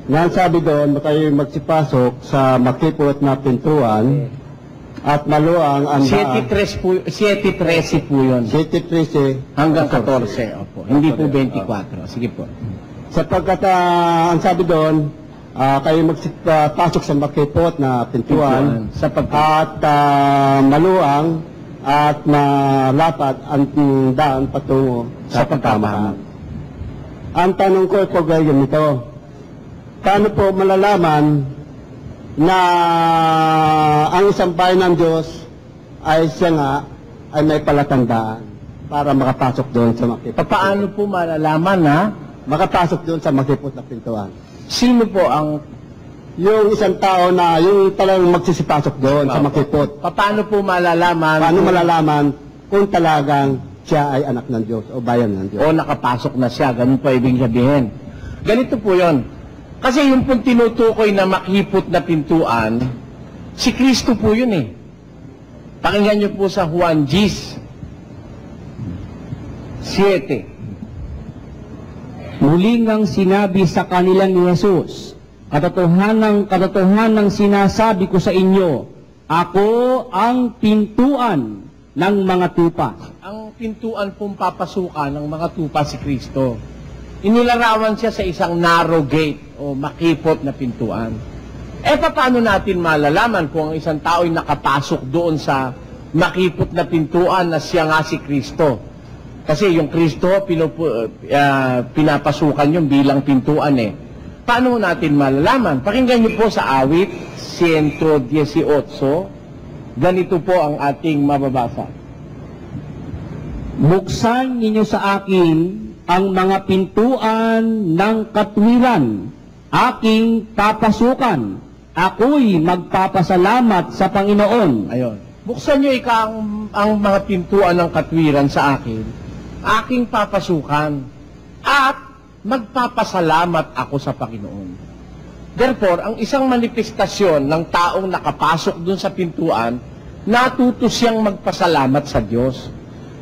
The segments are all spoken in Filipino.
Nga sabi doon, kayo magsipasok sa makipot na pintuan at maluang ang daan. 7:13 po yun. 7:13 Hanggang 14. Opo. Hindi po 24. Sige po. Sapagkat ang sabi doon, kayo magsipasok sa makipot na pintuan at maluang at malapad ang daan patungo sa pagkamahan. Ang tanong ko po ngayon ito, paano po malalaman na ang isang bayan ng Diyos ay siya nga ay may palatandaan para makapasok doon sa makipot? Paano po malalaman na makapasok doon sa makipot na pintuan? sino po ang Yung isang tao na yung talagang magsisipasok doon sa makipot. paano po malalaman Paano malalaman kung talagang siya ay anak ng Diyos o bayan ng Diyos? o nakapasok na siya? Ganun po ibig sabihin. Ganito po yon. Kasi yung pong tinutukoy na makipot na pintuan, si Kristo po yun eh. Pakinggan niyo po sa Juan 10:7. Muli ngang sinabi sa kanila ni Jesus, katotohanang sinasabi ko sa inyo, ako ang pintuan ng mga tupa. Ang pintuan pong papasukan ng mga tupa si Kristo. Inilarawan siya sa isang narrow gate o makipot na pintuan. Paano natin malalaman kung ang isang tao ay nakapasok doon sa makipot na pintuan na siya nga si Kristo? Kasi yung Kristo, pinapasukan yung bilang pintuan eh. Paano natin malalaman? Pakinggan niyo po sa awit 118. Ganito po ang ating mababasa. Buksan ninyo sa akin ang mga pintuan ng katwiran, aking papasukan. Ako'y magpapasalamat sa Panginoon. Ayon. Buksan niyo ang mga pintuan ng katwiran sa akin, aking papasukan, at magpapasalamat ako sa Panginoon. Therefore, ang isang manifestasyon ng taong nakapasok dun sa pintuan, natuto siyang magpasalamat sa Diyos.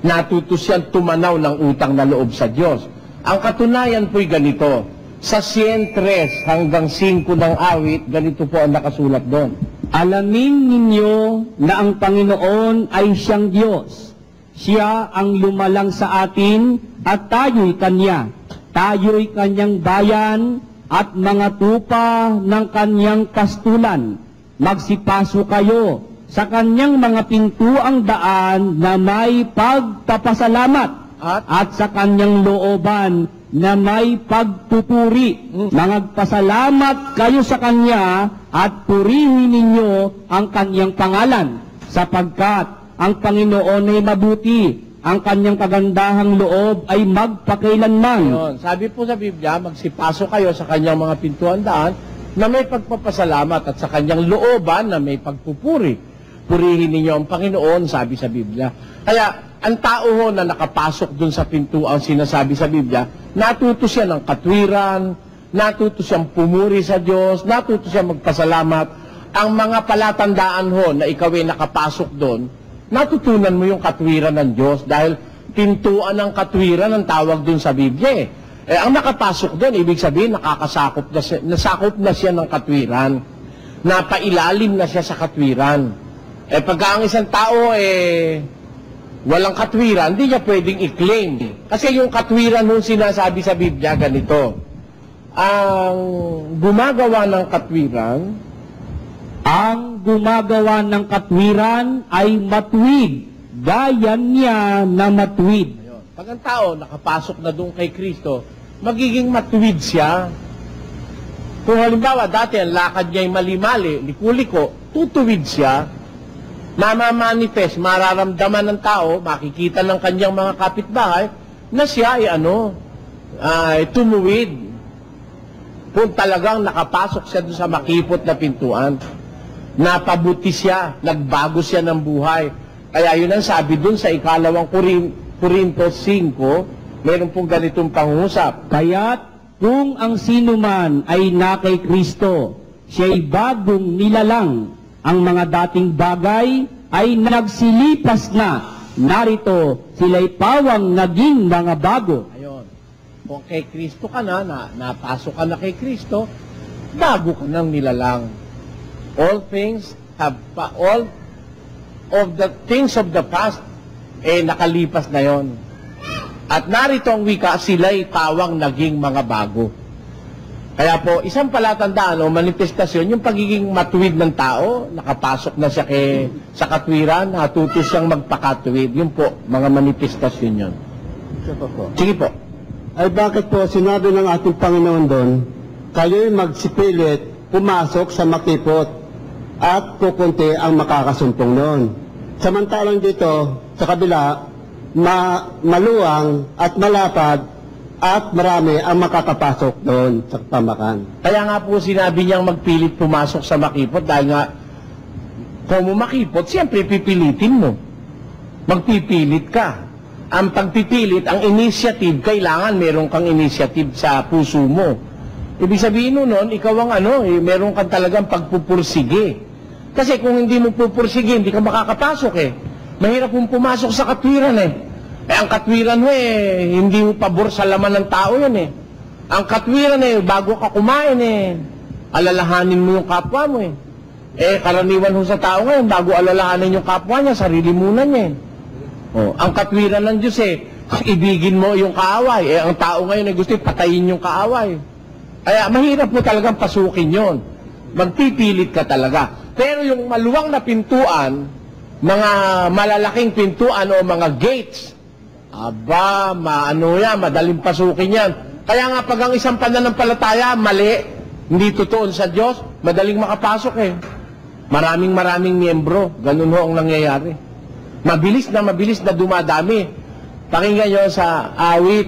Natuto siyang tumanaw ng utang na loob sa Diyos. Ang katunayan po'y ganito. Sa 103 hanggang 5 ng awit, ganito po ang nakasulat doon. Alamin ninyo na ang Panginoon ay siyang Diyos. Siya ang lumalang sa atin at tayo'y Kanya. Tayo'y Kanyang bayan at mga tupa ng Kanyang pastulan. Magsipaso kayo sa Kanyang mga pintuang daan na may pagpapasalamat at sa Kanyang looban na may pagpupuri. Magpasalamat kayo sa Kanya at purihin ninyo ang Kanyang pangalan, sapagkat ang Panginoon ay mabuti, ang Kanyang kagandahang loob ay magpakailanman. Ayun. Sabi po sa Biblia, magsipaso kayo sa Kanyang mga pintuan daan na may pagpapasalamat at sa Kanyang looban na may pagpupuri. Purihin ninyo ang Panginoon, sabi sa Biblia. Kaya, ang tao ho na nakapasok dun sa pintuan, sinasabi sa Biblia, natuto siya ng katwiran, natuto siyang pumuri sa Diyos, natuto siyang magpasalamat. Ang mga palatandaan ho na ikaw ay nakapasok doon, natutunan mo yung katwiran ng Diyos dahil pintuan ng katwiran ang tawag dun sa Biblia. Ang nakapasok doon, ibig sabihin, nasakop na siya ng katwiran. Napailalim na siya sa katwiran. Pagka ang isang tao, walang katwiran, hindi niya pwedeng i-claim. Kasi yung katwiran nung sinasabi sa Biblia, ganito. Ang gumagawa ng katwiran ay matuwid, gaya niya na matuwid. Ayun. Pag ang tao nakapasok na doon kay Kristo, magiging matuwid siya. Kung halimbawa, dati ang lakad niya ay mali-mali, liku-liko, tutuwid siya, mamamanifest, mararamdaman ng tao, makikita ng kanyang mga kapitbahay, na siya ay tumuwid. Kung talagang nakapasok siya doon sa makipot na pintuan, napabuti siya, nagbago siya ng buhay. Kaya yun ang sabi doon sa 2 Corintos 5, meron pong ganitong pangungusap. Kaya't kung ang sino man ay na kay Kristo, siya'y bagong nilalang. Ang mga dating bagay ay nagsilipas na. Narito, sila'y pawang naging mga bago. Ayun. Kung kay Kristo ka na, napasok ka na kay Kristo, bago ka nang nilalang. All of the things of the past, nakalipas na yon. At narito ang wika, sila'y tawang naging mga bago. Kaya po, isang palatandaan o manifestasyon, yung pagiging matuwid ng tao, nakapasok na siya sa katwiran, natuto siyang magpakatuwid. Yun po, mga manifestasyon yun. Sige po. Ay bakit po sinabi ng ating Panginoon doon, kayo'y magsipilit, pumasok sa makipot, at kukunti ang makakasumpong noon. Samantalang dito, sa kabila, maluwang at malapad, at marami ang makakapasok doon sa pamakan. Kaya nga po sinabi niyang magpilit pumasok sa makipot dahil nga kung makipot, siyempre pipilitin mo. Magpipilit ka. Ang pagpipilit, ang initiative, kailangan meron kang initiative sa puso mo. Ibig sabihin nun, ikaw ang meron kang talagang pagpupursige. Kasi kung hindi mo pupursige, hindi ka makakapasok Mahirap kung pumasok sa katwiran ang katwiran mo hindi mo pabor sa laman ng tao yan Ang katwiran bago ka kumain alalahanin mo yung kapwa mo karaniwan ho sa tao ngayon, bago alalahanin yung kapwa niya, sarili muna niya ang katwiran ng Diyos ibigin mo yung kaaway. Ang tao ngayon gusto patayin yung kaaway. Kaya mahirap mo talagang pasukin yon. Magpipilit ka talaga. Pero yung maluwang na pintuan, mga malalaking pintuan o mga gates, madaling pasukin yan. Kaya nga pag ang isang pananampalataya, mali, hindi totoo sa Diyos, madaling makapasok Maraming miyembro, ganun ho ang nangyayari. Mabilis na dumadami. Pakinggan nyo sa awit.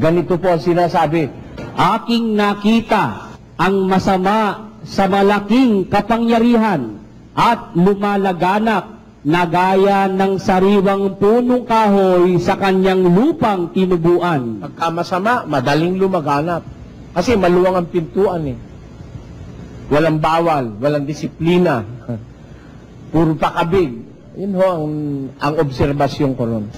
Ganito po ang sinasabi. Aking nakita ang masama sa malaking kapangyarihan at lumalaganap na gaya ng sariwang punong kahoy sa kanyang lupang tinubuan. Pagka masama, madaling lumaganap. Kasi maluwang ang pintuan Walang bawal, walang disiplina. Puro pakabig. Yun ho ang obserbasyon ko ron.